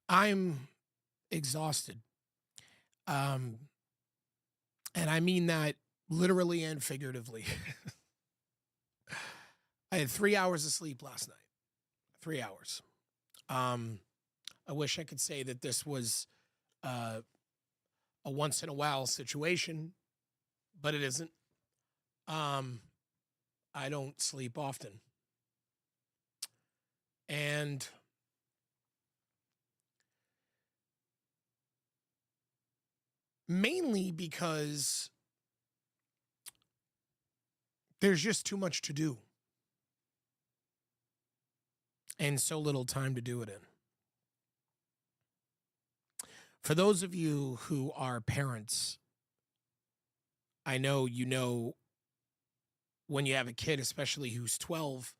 I'm exhausted. Um, and I mean that literally and figuratively. I had 3 hours of sleep last night. 3 hours. Um, I wish I could say that this was uh, a once in a while situation, but it isn't. Um, I don't sleep often. And mainly because there's just too much to do and so little time to do it in. For those of you who are parents, I know you know when you have a kid, especially who's 12,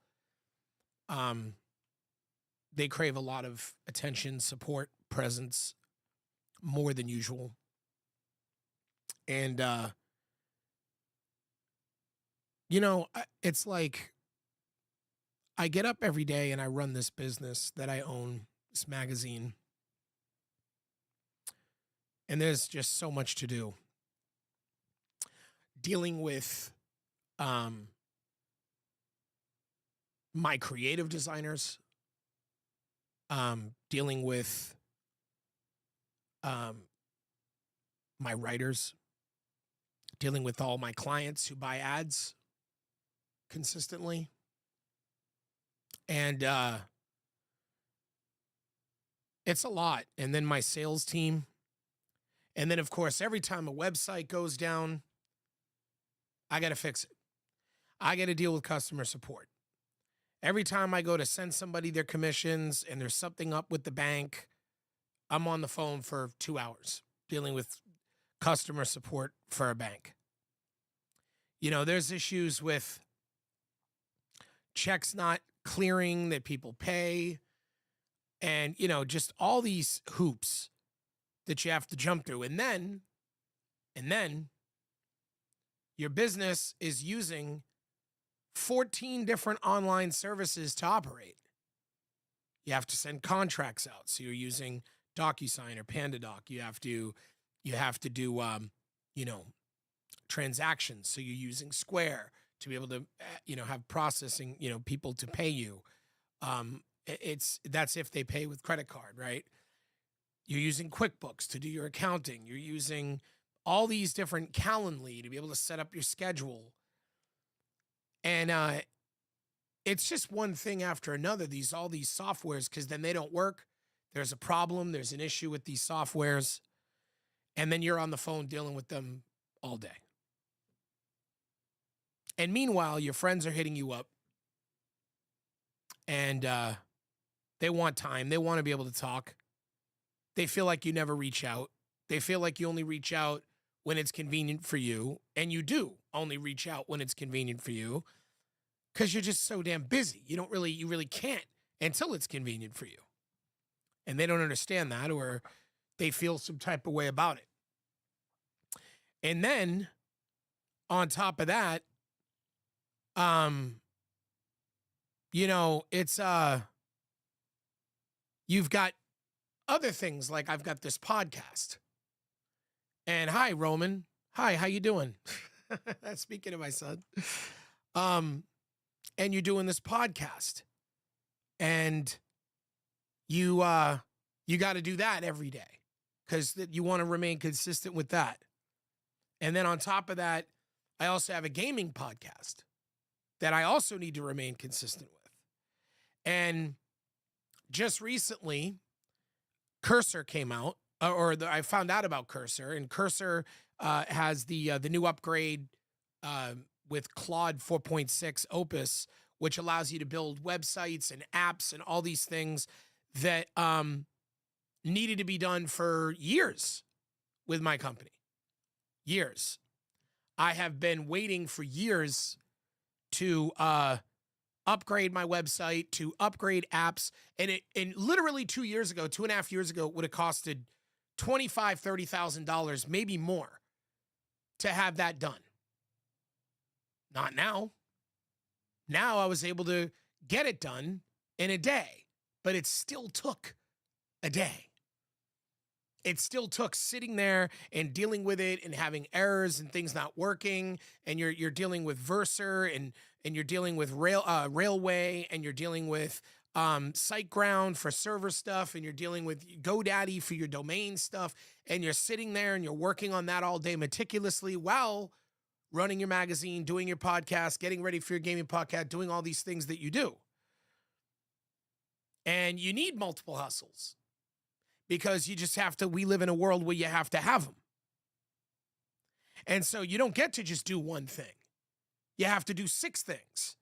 um, they crave a lot of attention, support, presence more than usual. And, it's like I get up every day and I run this business that I own, this magazine, and there's just so much to do. Dealing with um, my creative designers, dealing with um, my writers, dealing with all my clients who buy ads consistently. And it's a lot. And then my sales team. And then, of course, every time a website goes down, I got to fix it. I got to deal with customer support. Every time I go to send somebody their commissions and there's something up with the bank, I'm on the phone for 2 hours dealing with customer support for a bank. There's issues with checks not clearing that people pay and, just all these hoops that you have to jump through. And then your business is using 14 different online services to operate. You have to send contracts out. So you're using DocuSign or PandaDoc. You have to do transactions. So you're using Square to be able to have processing, people to pay you. That's if they pay with credit card, right? You're using QuickBooks to do your accounting. You're using all these different Calendly to be able to set up your schedule. And it's just one thing after another, all these softwares, because then they don't work. There's a problem. There's an issue with these softwares. And then you're on the phone dealing with them all day. And meanwhile, your friends are hitting you up and they want time. They want to be able to talk. They feel like you never reach out. They feel like you only reach out when it's convenient for you. And you do only reach out when it's convenient for you because you're just so damn busy. You really can't until it's convenient for you. And they don't understand that, or they feel some type of way about it. And then on top of that, it's you've got other things, like I've got this podcast. And hi, Roman. Hi, how you doing? Speaking of my son. And you're doing this podcast. And you got to do that every day because you want to remain consistent with that. And then on top of that, I also have a gaming podcast that I also need to remain consistent with. And just recently, Cursor came out, I found out about Cursor, and Cursor has the new upgrade with Claude 4.6 Opus, which allows you to build websites and apps and all these things that needed to be done for years with my company. Years. I have been waiting for years to upgrade my website, to upgrade apps. And literally 2.5 years ago, it would have costed $25,000, $30,000, maybe more, to have that done. Not now. Now I was able to get it done in a day, but it still took a day. it still took sitting there and dealing with it and having errors and things not working. And you're dealing with Verser and you're dealing with Railway, and you're dealing with SiteGround for server stuff, and you're dealing with GoDaddy for your domain stuff. And you're sitting there and you're working on that all day meticulously while running your magazine, doing your podcast, getting ready for your gaming podcast, doing all these things that you do. And you need multiple hustles because you just have to, we live in a world where you have to have them. And so you don't get to just do one thing. You have to do 6 things.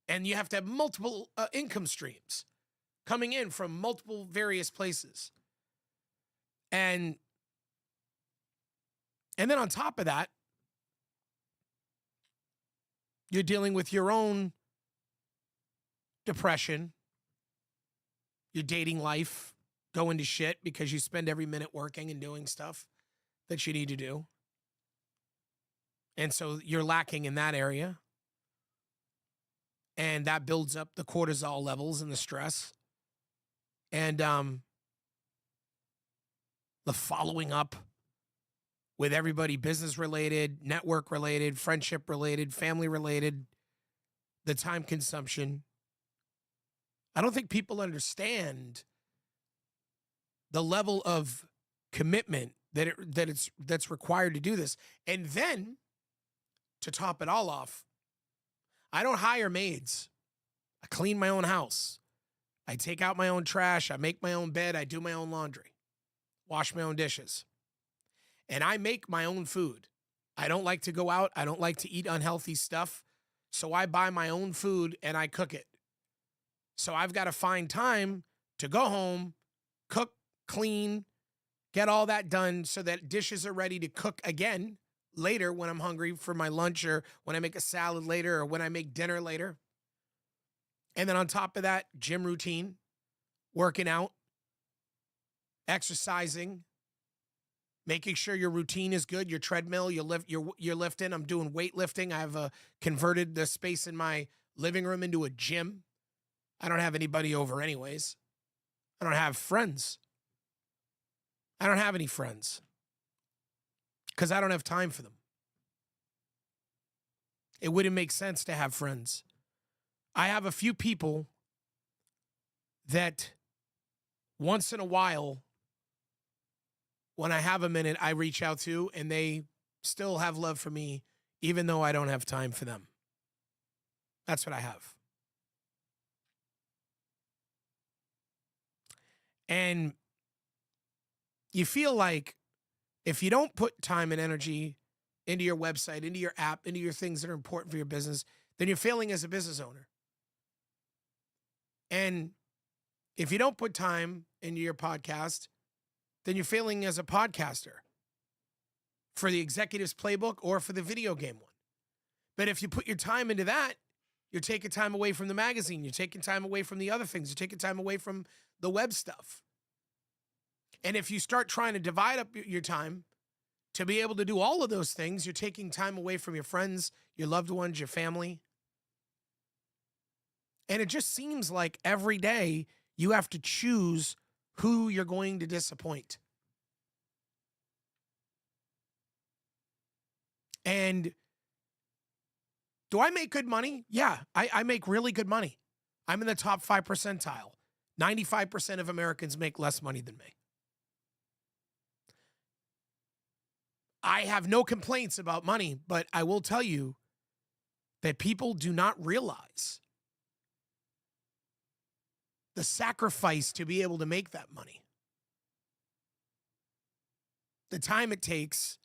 And you have to have multiple income streams coming in from multiple various places. And then on top of that, you're dealing with your own depression, your dating life going to shit because you spend every minute working and doing stuff that you need to do. And so you're lacking in that area. And that builds up the cortisol levels and the stress. And the following up with everybody business related, network related, friendship related, family related, the time consumption. I don't think people understand the level of commitment that's required to do this. And then to top it all off, I don't hire maids. I clean my own house. I take out my own trash. I make my own bed. I do my own laundry, wash my own dishes. And I make my own food. I don't like to go out. I don't like to eat unhealthy stuff. So I buy my own food and I cook it. So I've got to find time to go home, cook, clean, get all that done so that dishes are ready to cook again later when I'm hungry for my lunch, or when I make a salad later, or when I make dinner later. And then on top of that, gym routine, working out, exercising, making sure your routine is good, your treadmill, you're lifting. I'm doing weightlifting. I've converted the space in my living room into a gym. I don't have anybody over anyways. I don't have friends. I don't have any friends because I don't have time for them. It wouldn't make sense to have friends. I have a few people that once in a while, when I have a minute, I reach out to, and they still have love for me, even though I don't have time for them. That's what I have. And you feel like if you don't put time and energy into your website, into your app, into your things that are important for your business, then you're failing as a business owner. And if you don't put time into your podcast, then you're failing as a podcaster for the Executives Playbook or for the video game one. But if you put your time into that, you're taking time away from the magazine. You're taking time away from the other things. You're taking time away from the web stuff. And if you start trying to divide up your time to be able to do all of those things, you're taking time away from your friends, your loved ones, your family. And it just seems like every day you have to choose who you're going to disappoint. And do I make good money? Yeah, I make really good money. I'm in the top 5 percentile. 95% of Americans make less money than me. I have no complaints about money, but I will tell you that people do not realize the sacrifice to be able to make that money. The time it takes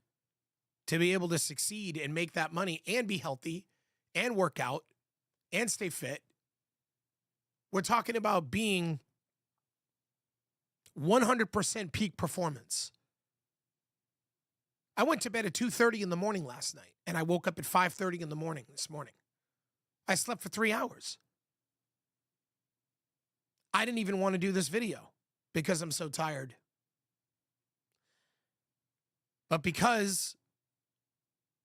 to be able to succeed and make that money and be healthy and work out and stay fit. We're talking about being 100% peak performance. I went to bed at 2:30 in the morning last night, and I woke up at 5:30 in the morning this morning. I slept for 3 hours. I didn't even want to do this video because I'm so tired. But because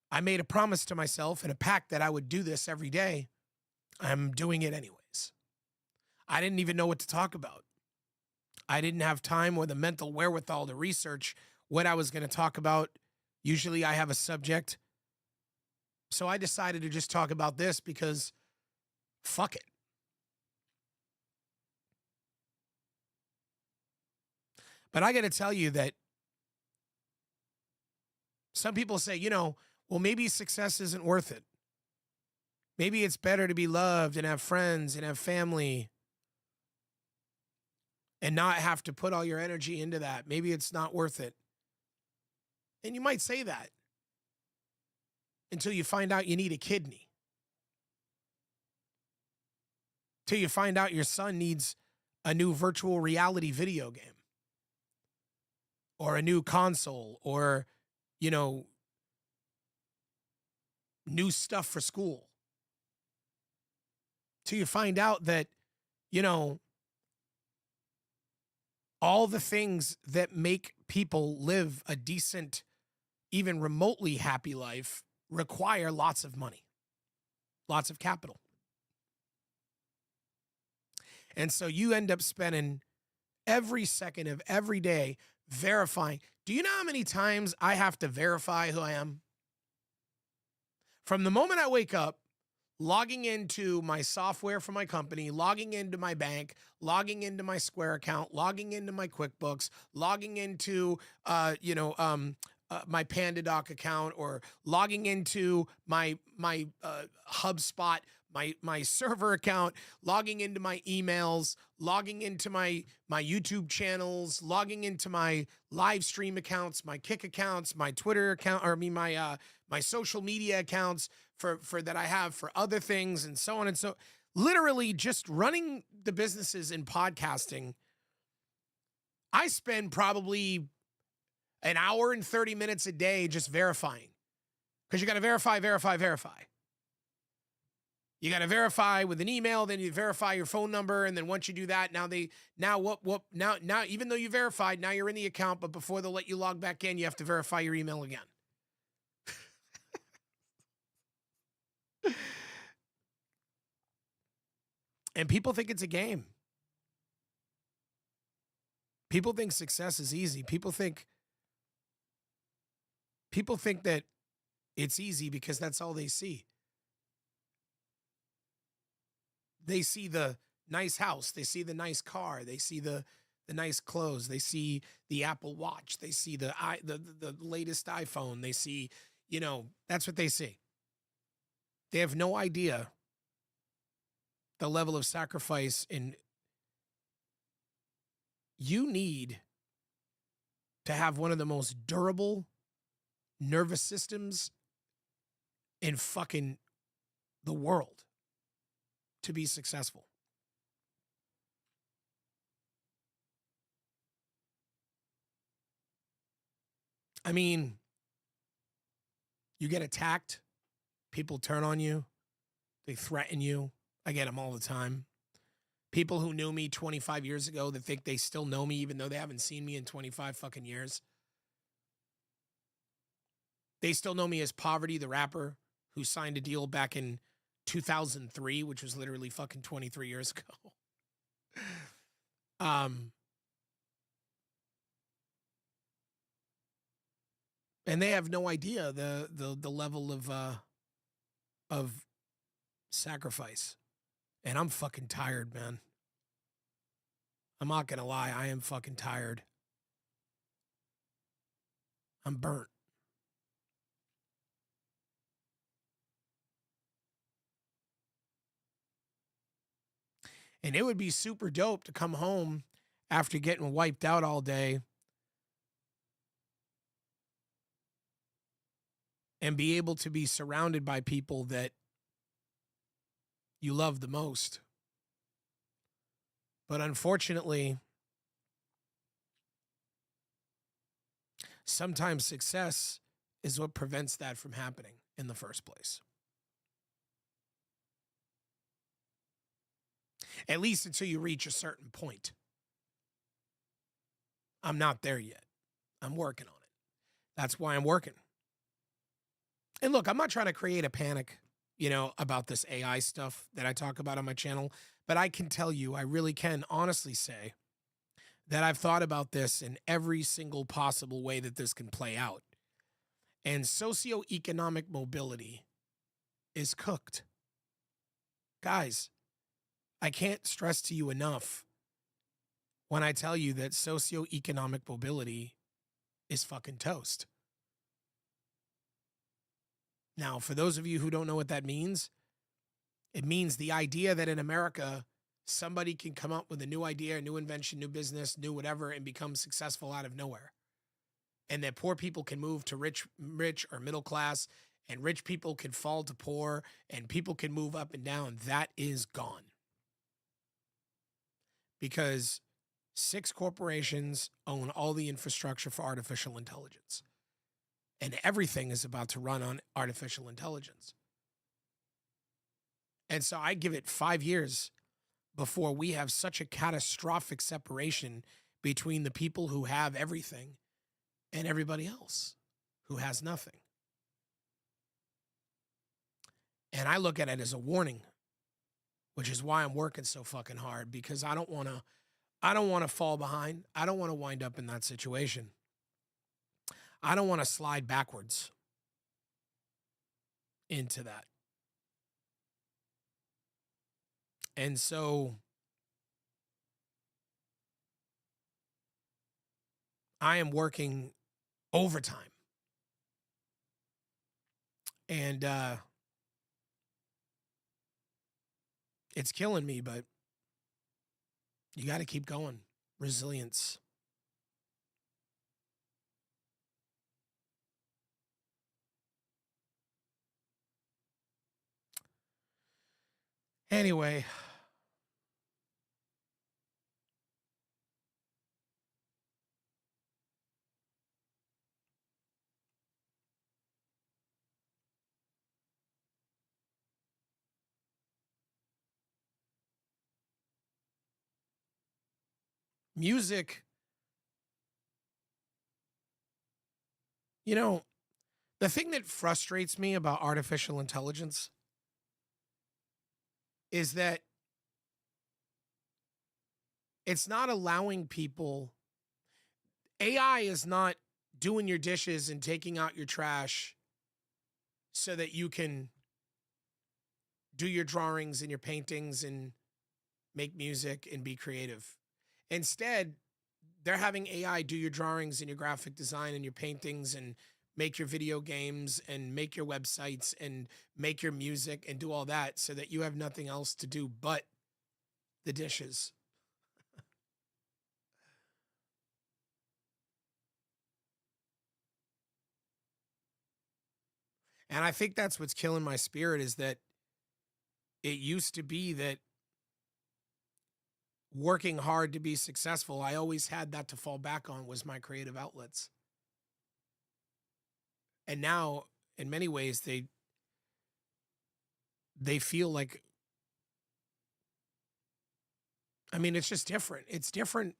I made a promise to myself and a pact that I would do this every day, I'm doing it anyways. I didn't even know what to talk about. I didn't have time or the mental wherewithal to research what I was going to talk about. Usually I have a subject. So I decided to just talk about this because fuck it. But I got to tell you that some people say, well, maybe success isn't worth it. Maybe it's better to be loved and have friends and have family and not have to put all your energy into that. Maybe it's not worth it. And you might say that until you find out you need a kidney. Till you find out your son needs a new virtual reality video game or a new console or, new stuff for school. Till you find out that, all the things that make people live a decent, even remotely happy life require lots of money, lots of capital. And so you end up spending every second of every day verifying. Do you know how many times I have to verify who I am? From the moment I wake up, logging into my software for my company, logging into my bank, logging into my Square account, logging into my QuickBooks, logging into, my PandaDoc account, or logging into my HubSpot, my server account, logging into my emails, logging into my YouTube channels, logging into my live stream accounts, my Kick accounts, my Twitter account, my social media accounts for that I have for other things, and so on and so. Literally just running the businesses in podcasting, I spend probably an hour and 30 minutes a day just verifying. Because you got to verify. You got to verify with an email, then you verify your phone number, and then once you do that, now even though you verified, now you're in the account, but before they'll let you log back in, you have to verify your email again. And people think it's a game. People think success is easy. People think that it's easy because that's all they see. They see the nice house. They see the nice car. They see the nice clothes. They see the Apple Watch. They see the latest iPhone. They see, that's what they see. They have no idea the level of sacrifice you need to have one of the most durable nervous systems in fucking the world to be successful. I mean, you get attacked, people turn on you, they threaten you. I get them all the time. People who knew me 25 years ago that think they still know me even though they haven't seen me in 25 fucking years. They still know me as Poverty the rapper who signed a deal back in 2003, which was literally fucking 23 years ago. And they have no idea the level of sacrifice. And I'm fucking tired, man. I'm not gonna lie, I am fucking tired. I'm burnt. And it would be super dope to come home after getting wiped out all day and be able to be surrounded by people that you love the most. But unfortunately, sometimes success is what prevents that from happening in the first place. At least until you reach a certain point. I'm not there yet. I'm working on it. That's why I'm working. And look, I'm not trying to create a panic, about this AI stuff that I talk about on my channel, but I can tell you, I really can honestly say that I've thought about this in every single possible way that this can play out. And socioeconomic mobility is cooked. Guys, I can't stress to you enough when I tell you that socioeconomic mobility is fucking toast. Now, for those of you who don't know what that means, it means the idea that in America, somebody can come up with a new idea, a new invention, new business, new whatever, and become successful out of nowhere. And that poor people can move to rich or middle class, and rich people can fall to poor, and people can move up and down. That is gone. Because 6 corporations own all the infrastructure for artificial intelligence. And everything is about to run on artificial intelligence. And so I give it 5 years before we have such a catastrophic separation between the people who have everything and everybody else who has nothing. And I look at it as a warning, which is why I'm working so fucking hard, because I don't want to fall behind. I don't want to wind up in that situation. I don't want to slide backwards into that. And so I am working overtime. And it's killing me, but you got to keep going. Resilience. Anyway, music, you know, the thing that frustrates me about artificial intelligence is that it's not allowing people, AI is not doing your dishes and taking out your trash so that you can do your drawings and your paintings and make music and be creative. Instead, they're having AI do your drawings and your graphic design and your paintings and make your video games and make your websites and make your music and do all that so that you have nothing else to do but the dishes. And I think that's what's killing my spirit, is that it used to be that working hard to be successful, I always had that to fall back on, was my creative outlets. And now, in many ways, they feel like, I mean, it's just different. It's different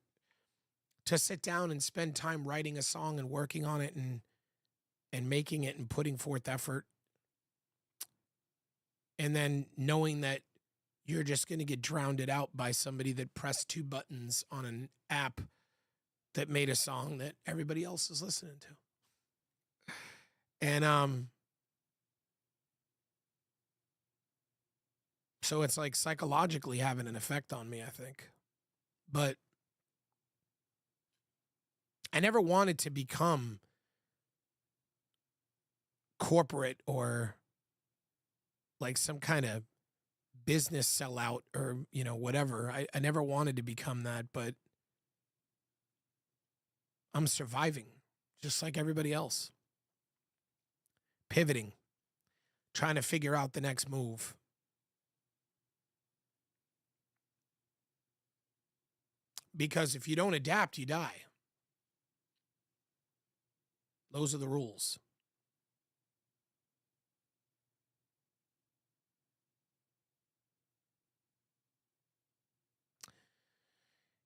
to sit down and spend time writing a song and working on it and making it and putting forth effort, and then knowing that you're just going to get drowned out by somebody that pressed 2 buttons on an app that made a song that everybody else is listening to. And so it's like psychologically having an effect on me, I think. But I never wanted to become corporate or like some kind of business sellout or, whatever. I never wanted to become that, but I'm surviving just like everybody else. Pivoting, trying to figure out the next move. Because if you don't adapt, you die. Those are the rules.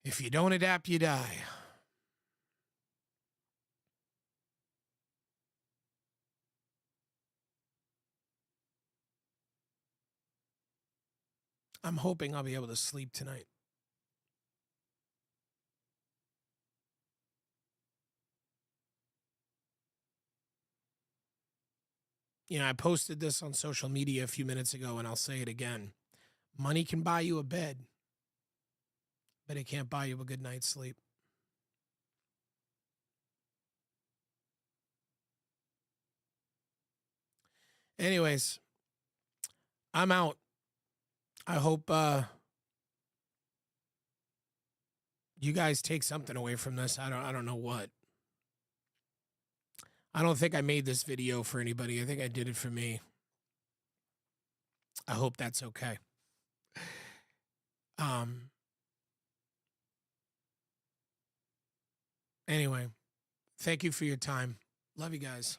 If you don't adapt, you die. I'm hoping I'll be able to sleep tonight. I posted this on social media a few minutes ago, and I'll say it again. Money can buy you a bed, but it can't buy you a good night's sleep. Anyways, I'm out. I hope you guys take something away from this. I don't know what. I don't think I made this video for anybody. I think I did it for me. I hope that's okay. Anyway, thank you for your time. Love you guys.